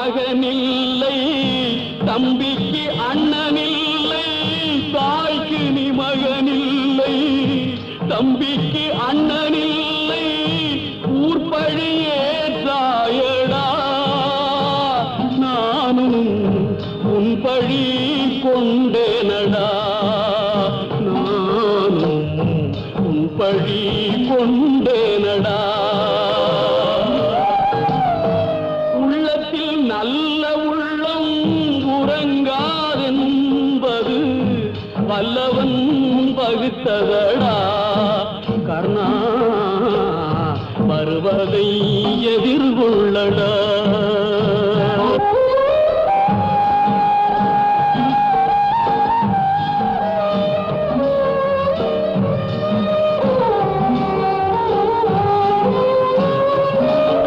மகனில்லை, தம்பிக்கு அண்ணனில்லை, தாய்க்கு நீ மகனில்லை, தம்பிக்கு அண்ணனில்லை, ஊர்பழியே தாயடா, நானும் உன் பழி கொண்டே